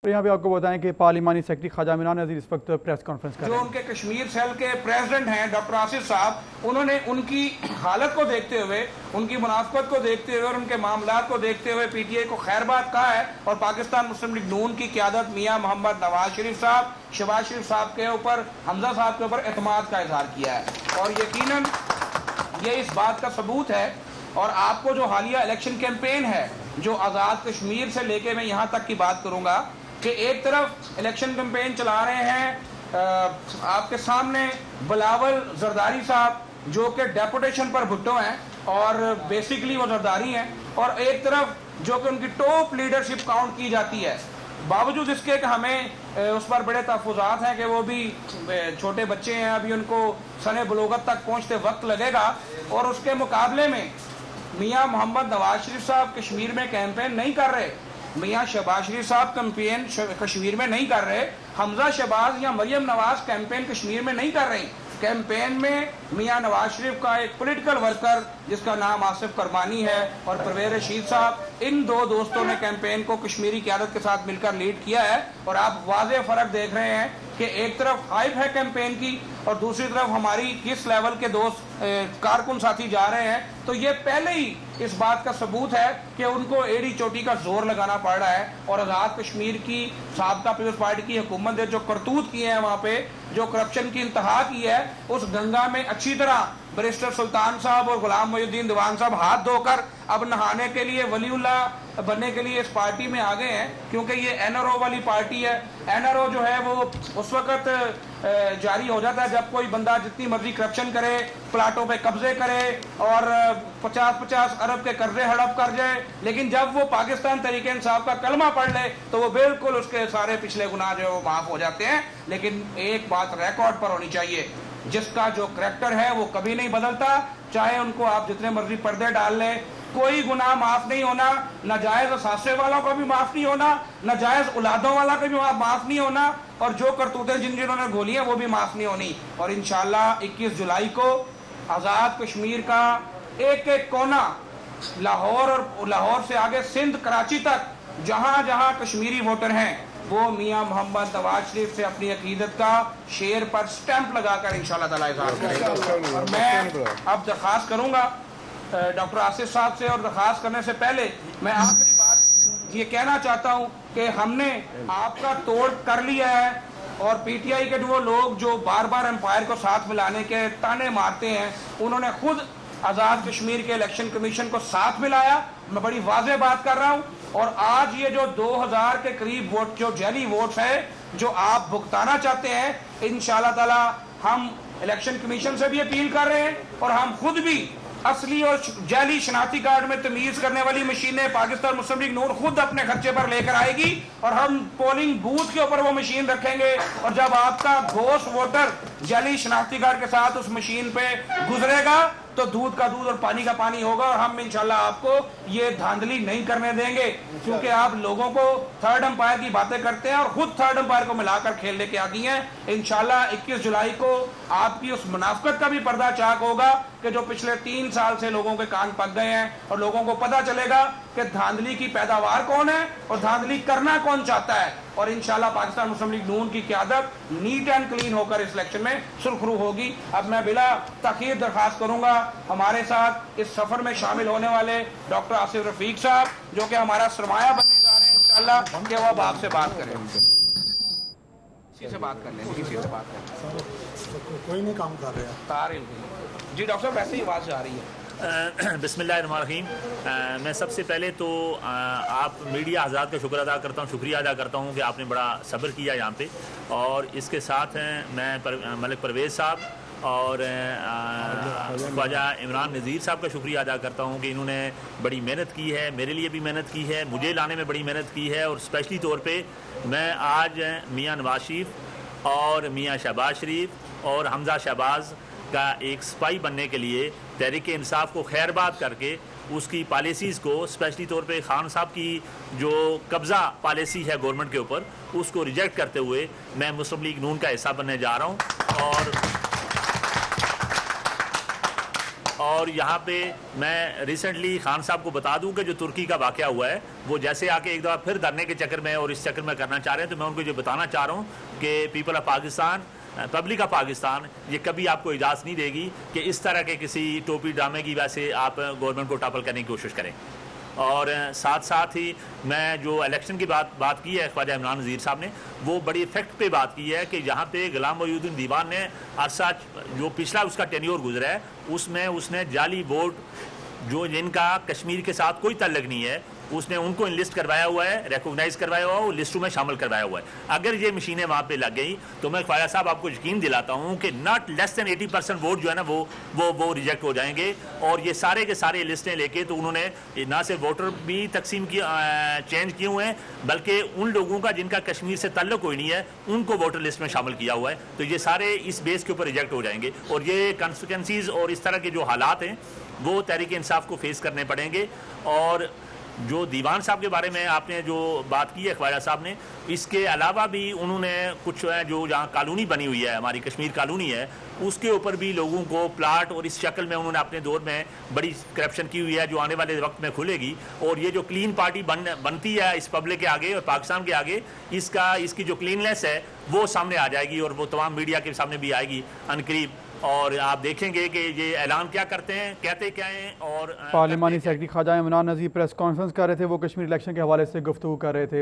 تو یہاں پہ آپ کو بتائیں کہ پارلیمانی سیکرٹری خواجہ عمران نذیر اس وقت پریس کانفرنس کر رہے ہیں. جو ان کے کشمیر سیل کے پریزیڈنٹ ہیں ڈاکٹر آصف صاحب، انہوں نے ان کی حالت کو دیکھتے ہوئے، ان کی منافقت کو دیکھتے ہوئے اور ان کے معاملات کو دیکھتے ہوئے پی ٹی آئی کو خیر بات کہا ہے، اور پاکستان مسلم لیگ نون کی قیادت میاں محمد نواز شریف صاحب، شہباز شریف صاحب کے اوپر، حمزہ صاحب کے اوپر اعتماد کا اظہار کیا ہے. اور یقیناً یہ اس بات کا ثبوت ہے. اور آپ کو جو حالیہ الیکشن کیمپین ہے جو آزاد کشمیر سے لے کے میں یہاں تک کی بات کروں گا کہ ایک طرف الیکشن کیمپین چلا رہے ہیں آپ کے سامنے بلاول زرداری صاحب جو کہ ڈیپوٹیشن پر بھٹو ہیں اور بیسیکلی وہ زرداری ہیں، اور ایک طرف جو کہ ان کی ٹاپ لیڈرشپ کاؤنٹ کی جاتی ہے، باوجود اس کے کہ ہمیں اس پر بڑے تحفظات ہیں کہ وہ بھی چھوٹے بچے ہیں، ابھی ان کو سن بلوغت تک پہنچتے وقت لگے گا. اور اس کے مقابلے میں میاں محمد نواز شریف صاحب کشمیر میں کیمپین نہیں کر رہے، میاں شہباز شریف صاحب کیمپین کشمیر میں نہیں کر رہے، حمزہ شہباز یا مریم نواز کیمپین کشمیر میں نہیں کر رہی. کیمپین میں میاں نواز شریف کا ایک پولیٹیکل ورکر جس کا نام آصف کرمانی ہے اور پرویز رشید صاحب، ان دو دوستوں نے کیمپین کو کشمیری قیادت کے ساتھ مل کر لیڈ کیا ہے. اور آپ واضح فرق دیکھ رہے ہیں کہ ایک طرف ہائپ ہے کیمپین کی اور دوسری طرف ہماری کس لیول کے دوست کارکن ساتھی جا رہے ہیں. تو یہ پہلے ہی اس بات کا ثبوت ہے کہ ان کو ایڑی چوٹی کا زور لگانا پڑ رہا ہے. اور آزاد کشمیر کی سابقہ پیپلز پارٹی کی حکومت نے جو کرتوت کیے ہیں وہاں پہ، جو کرپشن کی انتہا کی ہے، اس گنگا میں اچھی طرح بیرسٹر سلطان صاحب اور غلام محی الدین دیوان صاحب ہاتھ دھو کر اب نہانے کے لیے ولی اللہ بننے کے لیے اس پارٹی میں آگے ہیں، کیونکہ یہ این آر او والی پارٹی ہے. این آر او جو ہے وہ اس وقت جاری ہو جاتا ہے جب کوئی بندہ جتنی مرضی کرپشن کرے، پلاٹوں پہ قبضے کرے اور 50-50 ارب کے قرضے ہڑپ کر جائے، لیکن جب وہ پاکستان تحریک انصاف کا کلمہ پڑھ لے تو وہ بالکل اس کے سارے پچھلے گناہ جو ہے وہ معاف ہو جاتے ہیں. لیکن ایک بات ریکارڈ پر ہونی چاہیے، جس کا جو کریکٹر ہے وہ کبھی نہیں بدلتا، چاہے ان کو آپ جتنے مرضی پردے ڈال لیں، کوئی گناہ معاف نہیں ہونا. ناجائز اثاثے والوں کا بھی معاف نہیں ہونا، ناجائز اولادوں والا کا بھی معاف نہیں ہونا، اور جو کرتوتیں جنہوں نے گولی ہیں وہ بھی معاف نہیں ہونی. اور انشاءاللہ 21 جولائی کو آزاد کشمیر کا ایک ایک کونا، لاہور سے آگے سندھ کراچی تک جہاں جہاں کشمیری ووٹر ہیں، وہ میاں محمد نواز شریف سے اپنی عقیدت کا شیر پر سٹیمپ لگا کر انشاءاللہ تعالی اظہار کریں گے. اور میں اب درخواست کروں گا ڈاکٹر آصف صاحب سے، اور درخواست کرنے سے پہلے میں آخری بات یہ کہنا چاہتا ہوں کہ ہم نے آپ کا توڑ کر لیا ہے، اور پی ٹی آئی کے وہ لوگ جو بار بار امپائر کو ساتھ ملانے کے تانے مارتے ہیں، انہوں نے خود آزاد کشمیر کے الیکشن کمیشن کو ساتھ ملایا. میں بڑی واضح بات کر رہا ہوں. اور آج یہ جو 2000 کے قریب ووٹ جو جعلی ووٹس ہیں جو آپ بھگتانا چاہتے ہیں، انشاءاللہ تعالی ہم الیکشن کمیشن سے بھی اپیل کر رہے ہیں، اور ہم خود بھی اصلی اور جعلی شناختی کارڈ میں تمیز کرنے والی مشینیں پاکستان مسلم لیگ نون خود اپنے خرچے پر لے کر آئے گی، اور ہم پولنگ بوتھ کے اوپر وہ مشین رکھیں گے. اور جب آپ کا گھوسٹ ووٹر جعلی شناختی کارڈ کے ساتھ اس مشین پہ گزرے گا تو دودھ کا دودھ اور پانی کا پانی ہوگا. اور ہم انشاءاللہ آپ کو یہ دھاندلی نہیں کرنے دیں گے، کیونکہ آپ لوگوں کو تھرڈ امپائر کی باتیں کرتے ہیں اور خود تھرڈ امپائر کو ملا کر کھیلنے کے عادی ہیں. انشاءاللہ 21 جولائی کو آپ کی اس منافقت کا بھی پردہ چاک ہوگا کہ جو پچھلے 3 سال سے لوگوں کے کان پک گئے ہیں، اور لوگوں کو پتہ چلے گا کہ دھاندلی کی پیداوار کون ہے اور دھاندلی کرنا کون چاہتا ہے. اور انشاءاللہ پاکستان مسلم لیگ نون کی قیادت نیٹ اینڈ کلین ہو کر اس الیکشن میں سرخرو ہوگی. اب میں بلا تاخیر درخواست کروں گا ہمارے ساتھ اس سفر میں شامل ہونے والے ڈاکٹر آصف رفیق صاحب جو کہ ہمارا سرمایہ بننے جا رہے ہیں انشاءاللہ، کہ وہ اب آپ سے بات کریں. کسی سے بات کر لیں، کسی سے بات کر لیں. کوئی نہیں کام کر رہا. جی ڈاکٹر صاحب ویسے ہی آواز آ رہی ہے. بسم اللہ الرحمن الرحیم. میں سب سے پہلے تو آپ میڈیا حضرات کا شکر ادا کرتا ہوں، شکریہ ادا کرتا ہوں کہ آپ نے بڑا صبر کیا یہاں پہ. اور اس کے ساتھ میں ملک پرویز صاحب اور خواجہ عمران نذیر صاحب کا شکریہ ادا کرتا ہوں کہ انہوں نے بڑی محنت کی ہے، میرے لیے بھی محنت کی ہے، مجھے لانے میں بڑی محنت کی ہے. اور اسپیشلی طور پہ میں آج میاں نواز شریف اور میاں شہباز شریف اور حمزہ شہباز کا ایک سپاہی بننے کے لیے تحریک انصاف کو خیر بات کر کے اس کی پالیسیز کو، اسپیشلی طور پہ خان صاحب کی جو قبضہ پالیسی ہے گورنمنٹ کے اوپر، اس کو ریجیکٹ کرتے ہوئے میں مسلم لیگ نون کا حصہ بننے جا رہا ہوں. اور یہاں پہ میں ریسنٹلی خان صاحب کو بتا دوں کہ جو ترکی کا واقعہ ہوا ہے وہ جیسے آ کے ایک دفعہ پھر دھرنے کے چکر میں اور اس چکر میں کرنا چاہ رہے ہیں، تو میں ان کو جو بتانا چاہ رہا ہوں کہ people of Pakistan, public of Pakistan یہ کبھی آپ کو اجازت نہیں دے گی کہ اس طرح کے کسی ٹوپی ڈرامے کی وجہ سے آپ گورنمنٹ کو ٹاپل کرنے کی کوشش کریں۔ اور ساتھ ساتھ ہی میں جو الیکشن کی بات کی ہے خواجہ عمران نذیر صاحب نے، وہ بڑی فیکٹ پہ بات کی ہے کہ جہاں پہ غلام محی الدین دیوان نے عرصہ جو پچھلا اس کا ٹینیور گزرا ہے اس میں اس نے جعلی ووٹ جو جن کا کشمیر کے ساتھ کوئی تعلق نہیں ہے اس نے ان کو انلسٹ کروایا ہوا ہے، ریکوگنائز کروایا ہوا ہے اور لسٹوں میں شامل کروایا ہوا ہے۔ اگر یہ مشینیں وہاں پہ لگ گئی تو میں خواجہ صاحب آپ کو یقین دلاتا ہوں کہ ناٹ لیس دین 80% ووٹ جو ہے نا وہ ریجیکٹ ہو جائیں گے، اور یہ سارے کے سارے لسٹیں لے کے تو انہوں نے نہ صرف ووٹر بھی تقسیم چینج کیے ہوئے ہیں بلکہ ان لوگوں کا جن کا کشمیر سے تعلق کوئی نہیں ہے ان کو ووٹر لسٹ میں شامل کیا ہوا ہے، تو یہ سارے اس بیس کے اوپر ریجیکٹ ہو جائیں گے، اور یہ کانسیکوینسیز اور اس طرح کے جو حالات ہیں وہ تحریک انصاف کو فیس کرنے پڑیں گے۔ اور جو دیوان صاحب کے بارے میں آپ نے جو بات کی ہے خواجہ صاحب نے، اس کے علاوہ بھی انہوں نے کچھ جو جہاں کالونی بنی ہوئی ہے ہماری کشمیر کالونی ہے اس کے اوپر بھی لوگوں کو پلاٹ اور اس شکل میں انہوں نے اپنے دور میں بڑی کرپشن کی ہوئی ہے جو آنے والے وقت میں کھلے گی، اور یہ جو کلین پارٹی بنتی ہے اس پبلک کے آگے اور پاکستان کے آگے اس کی جو کلیننیس ہے وہ سامنے آ جائے گی اور وہ تمام میڈیا کے سامنے بھی آئے گی عنقریب، اور آپ دیکھیں گے کہ یہ اعلان کیا کرتے ہیں، کہتے کیا ہیں۔ اور پارلیمانی سیکرٹری خواجہ عمران نذیر پریس کانفرنس کر رہے تھے، وہ کشمیر الیکشن کے حوالے سے گفتگو کر رہے تھے۔